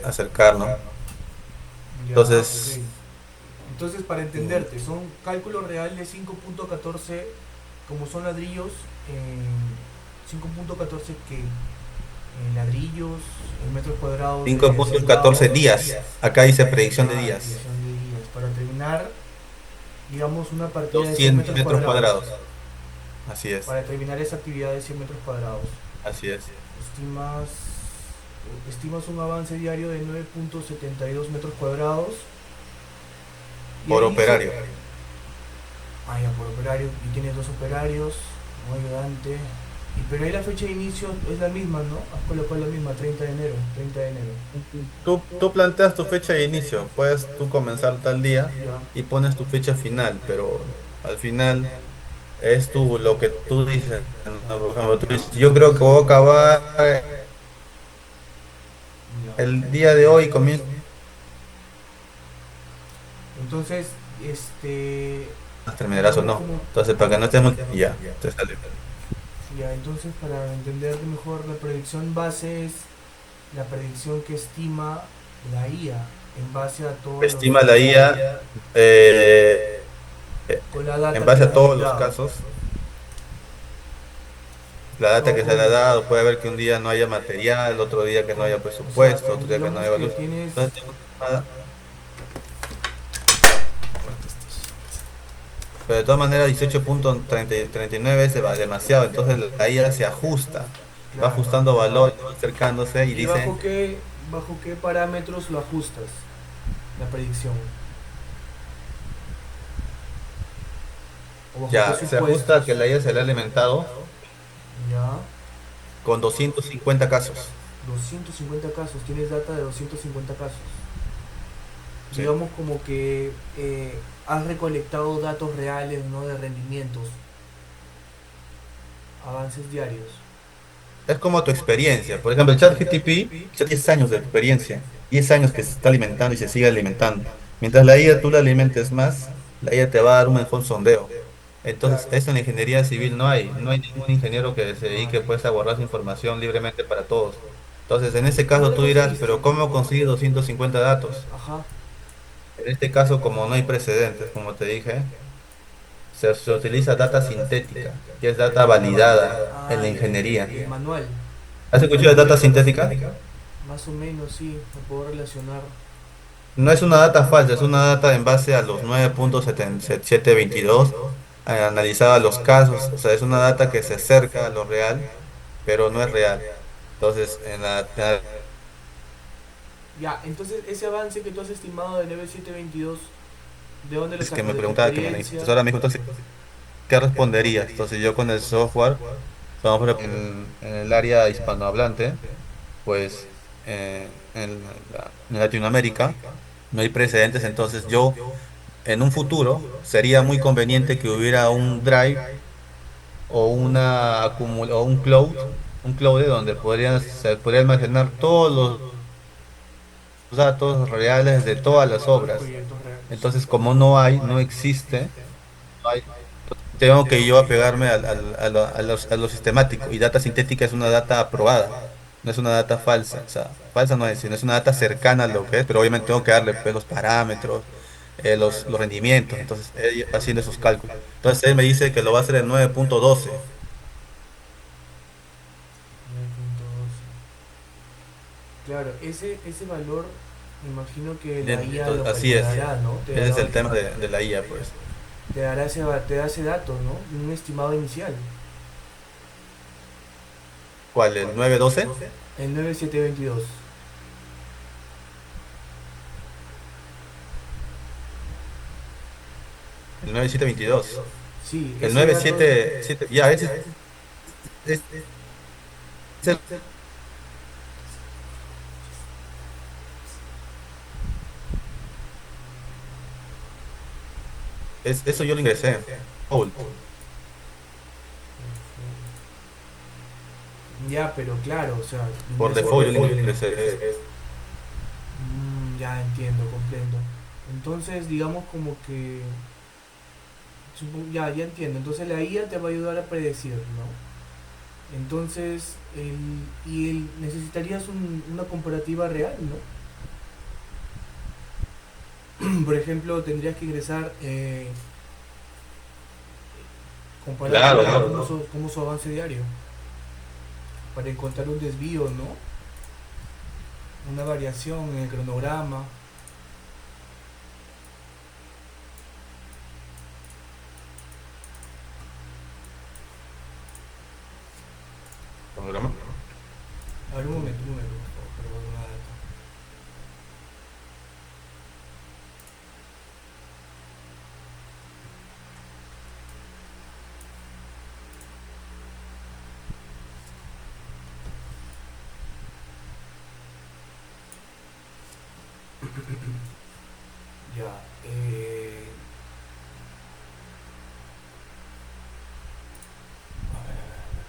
acercar, ¿no? Ya, ok. Entonces, Entonces, para mm, entenderte, son cálculos reales 5.14, como son ladrillos, en 5.14 que en ladrillos, en metros cuadrados cinco de punto catorce soldados. días. Acá dice predicción de Ah, días. división de días. Para terminar, digamos, una partida de 100 200 metros metros cuadrados. cuadrados. Así es, Para terminar esa actividad de 100 metros cuadrados. así es. Estimas, estimas un avance diario de 9.72 metros cuadrados. Y Por ahí dice, operario. ya por operario, y tiene dos operarios, un ayudante. Pero ahí la fecha de inicio es la misma, ¿no? Has colocado la misma, 30 de enero, 30 de enero. Tú planteas tu fecha de inicio. Puedes tú comenzar tal día Ya. y pones tu fecha final, pero al final es tú lo que tú dices, ¿no? Por ejemplo, tú dices, yo creo que voy a acabar Ya. el día de hoy, comienzo. Entonces, Terminarás o digamos no. como, Entonces, para que no estés muy... Ya, te sale. ya, entonces para entender mejor la predicción base es la predicción que estima la IA en base a todos los Estima la datos, IA eh, con la en data que base a le todos han los dado. casos, la data Todo que se con, le ha dado. Puede haber que un día no haya material, otro día que no haya o sea, presupuesto, otro día que no digamos haya que luz. tienes, Entonces, pero de todas maneras, 18.39 es demasiado. Entonces, la IA se ajusta, va claro, ajustando valores, va acercándose y y dice, bajo qué parámetros lo ajustas, la predicción, o bajo qué ya, se ajusta a supuestos, que la IA se le ha alimentado ya, con 250 casos. 250 casos, tienes data de 250 casos. Sí. Digamos como que has recolectado datos reales, ¿no? De rendimientos, avances diarios. Es como tu experiencia. Por ejemplo, el ChatGPT ya 10 años de experiencia, 10 años que se está alimentando y se sigue alimentando. Mientras la IA tú la alimentes más, la IA te va a dar un mejor sondeo. Entonces, Claro. eso en la ingeniería civil no hay ningún ingeniero que se dedique pues a guardar su información libremente para todos. Entonces, en ese ¿Cómo caso lo tú dirás, conseguiste? pero ¿cómo consigue 250 datos? Ajá. En este caso, como no hay precedentes, como te dije, se utiliza data sintética, que es data validada en Ah, la ya, ya, ingeniería. ya. Manual. ¿Has escuchado de data sintética? Más o menos, sí, me puedo relacionar. No es una data falsa, es una data en base a los 9.7722, analizada los casos, o sea, es una data que se acerca a lo real, pero no es real. Entonces, Ya, entonces ese avance que tú has estimado de 9722, ¿de dónde lo es que sacas? me ¿De tu preguntaba que me analice. experiencia? Entonces ahora me dijo, entonces, ¿qué responderías? Entonces yo con el software, en el área hispanohablante, pues en Latinoamérica no hay precedentes, entonces yo en un futuro sería muy conveniente que hubiera un drive o o un cloud donde se podría almacenar todos los datos reales de todas las Todos los obras. proyectos reales. Entonces, como no existe, no hay- tengo que yo apegarme a lo sistemático. Y data sintética es una data aprobada, no es una data falsa. O sea, falsa no es, sino es una data cercana a lo que es, pero obviamente tengo que darle pues, los parámetros, los rendimientos. Entonces, él va haciendo esos cálculos. Entonces, él me dice que lo va a hacer en 9.12. 9.12. Claro, ese valor, me imagino que la IA Entonces, lo así es. calculará, ¿no? Ese es el tema de la IA, pues. Te da ese dato, ¿no? Un estimado inicial. ¿Cuál? ¿El 9.12? El 9722. El 9.722. Sí, El ese dato. 9.77, ya, es, es- eso yo lo ingresé. Paul, Ya, pero claro, o sea, por ingresó por default yo lo default. ingresé. Ya entiendo, comprendo. Entonces, digamos como que. Ya entiendo. Entonces la IA te va a ayudar a predecir, ¿no? Entonces, necesitarías una comparativa real, ¿no? Por ejemplo, tendrías que ingresar, comparar Claro, cómo su avance diario, para encontrar un desvío, ¿no? Una variación en el cronograma. programa. A ver, un momento, por favor, para guardar una data. Ya, a ver, a ver, a ver.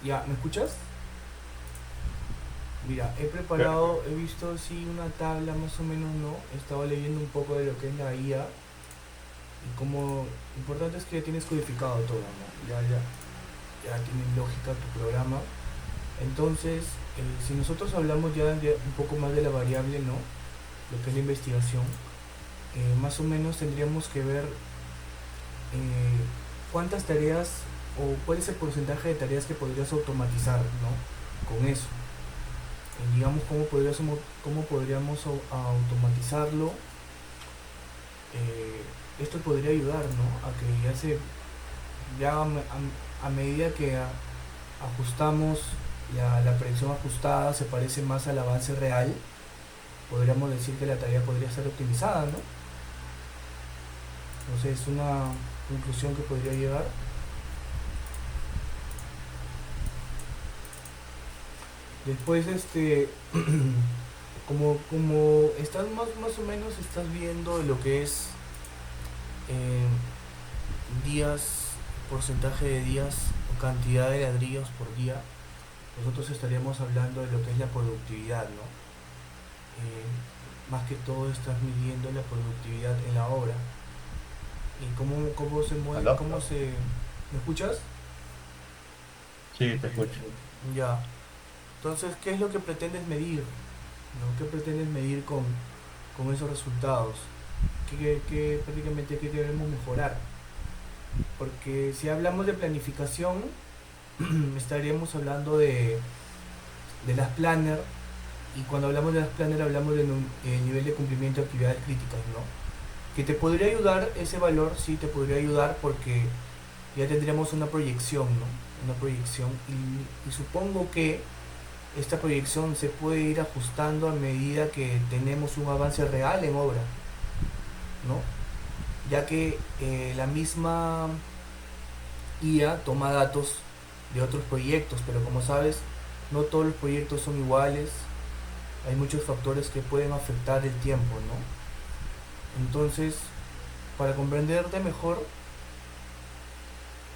Ya, ¿me escuchas? Mira, he visto sí una tabla más o menos, ¿no? He estado leyendo un poco de lo que es la IA y como importante es que ya tienes codificado todo, ¿no? Ya tiene lógica tu programa. Entonces, si nosotros hablamos ya un poco más de la variable, ¿no? Lo que es la investigación, más o menos tendríamos que ver cuántas tareas o cuál es el porcentaje de tareas que podrías automatizar, ¿no? Con eso. Digamos, cómo podríamos automatizarlo. Esto podría ayudar, ¿no? A que a medida que ajustamos la predicción ajustada se parece más al avance real, podríamos decir que la tarea podría ser optimizada, ¿no? Entonces es una conclusión que podría llegar. Después, como estás más o menos, estás viendo lo que es eh, días, porcentaje de días o cantidad de ladrillos por día, nosotros estaríamos hablando de lo que es la productividad, ¿no? Más que todo estás midiendo la productividad en la obra y cómo se mueve, ¿Aló? ¿me escuchas? Sí, te escucho. Ya. Entonces, ¿qué es lo que pretendes medir? ¿No? ¿Qué pretendes medir con esos resultados? Prácticamente qué debemos mejorar? Porque si hablamos de planificación, estaríamos hablando de las planner, y cuando hablamos de las planner hablamos del nivel de cumplimiento de actividades críticas, ¿no? Que te podría ayudar ese valor, sí, te podría ayudar porque ya tendríamos una proyección, ¿no? Una proyección y supongo que esta proyección se puede ir ajustando a medida que tenemos un avance real en obra, ¿no? Ya que la misma IA toma datos de otros proyectos, pero como sabes, no todos los proyectos son iguales, hay muchos factores que pueden afectar el tiempo, ¿no? Entonces, para comprenderte mejor,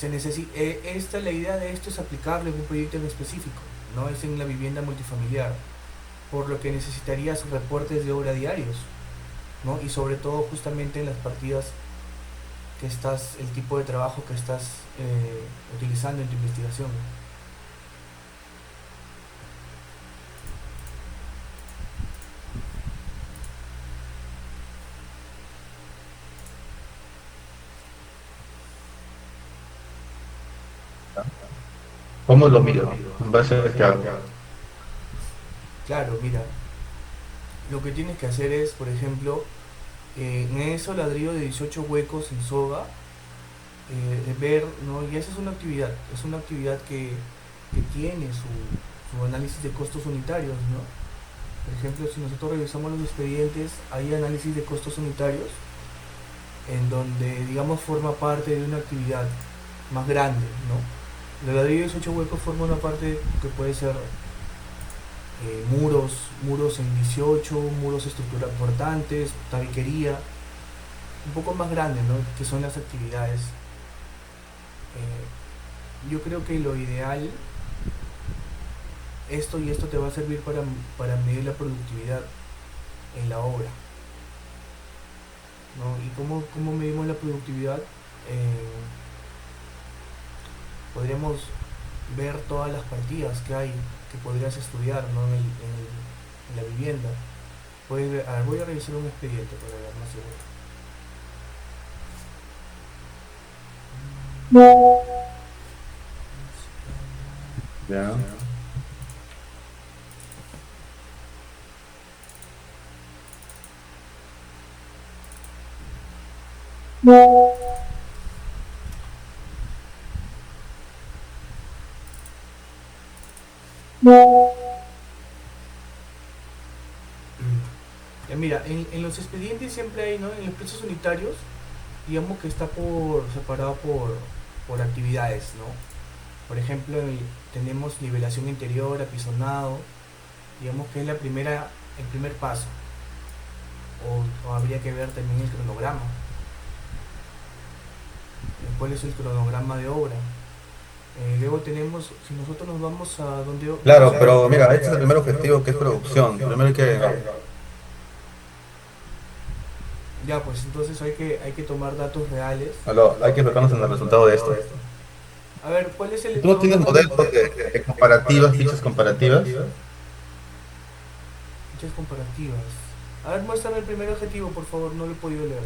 la idea de esto es aplicarlo en un proyecto en específico, no es en la vivienda multifamiliar, por lo que necesitarías reportes de obra diarios, ¿no? Y sobre todo justamente en las partidas el tipo de trabajo que estás utilizando en tu investigación. ¿Cómo lo mido? ¿En base a qué hago? Claro, mira, lo que tienes que hacer es, por ejemplo, en eso ladrillo de 18 huecos en soga, ver, ¿no? Y esa es una actividad que tiene su análisis de costos unitarios, ¿no? Por ejemplo, si nosotros revisamos los expedientes, hay análisis de costos unitarios en donde, digamos, forma parte de una actividad más grande, ¿no? El ladrillo de 18 huecos forma una parte que puede ser muros en 18, muros estructurales portantes, tabiquería, un poco más grande, ¿no? Que son las actividades. Yo creo que lo ideal, esto y esto te va a servir para medir la productividad en la obra, ¿no? ¿Y cómo medimos la productividad? Podríamos ver todas las partidas que hay, que podrías estudiar, ¿no? En la vivienda. A ver, voy a revisar un expediente para ver más seguro. Ya. Ya mira, en los expedientes siempre hay, ¿no? En los precios unitarios, digamos que está separado por actividades, ¿no? Por ejemplo, tenemos nivelación interior, apisonado, digamos que es el primer paso. O habría que ver también el cronograma. ¿Cuál es el cronograma de obra? Luego tenemos, si nosotros nos vamos a donde... Claro, pero mira, este es el primer objetivo que es producción. Primero hay que... Ya, pues entonces hay que tomar datos reales. Hay que enfocarnos en el resultado de esto. A ver, ¿cuál es el ¿Tú no estado tienes normal? modelos de comparativas, fichas comparativas? Fichas comparativas. A ver, muéstrame el primer objetivo, por favor, no lo he podido leer.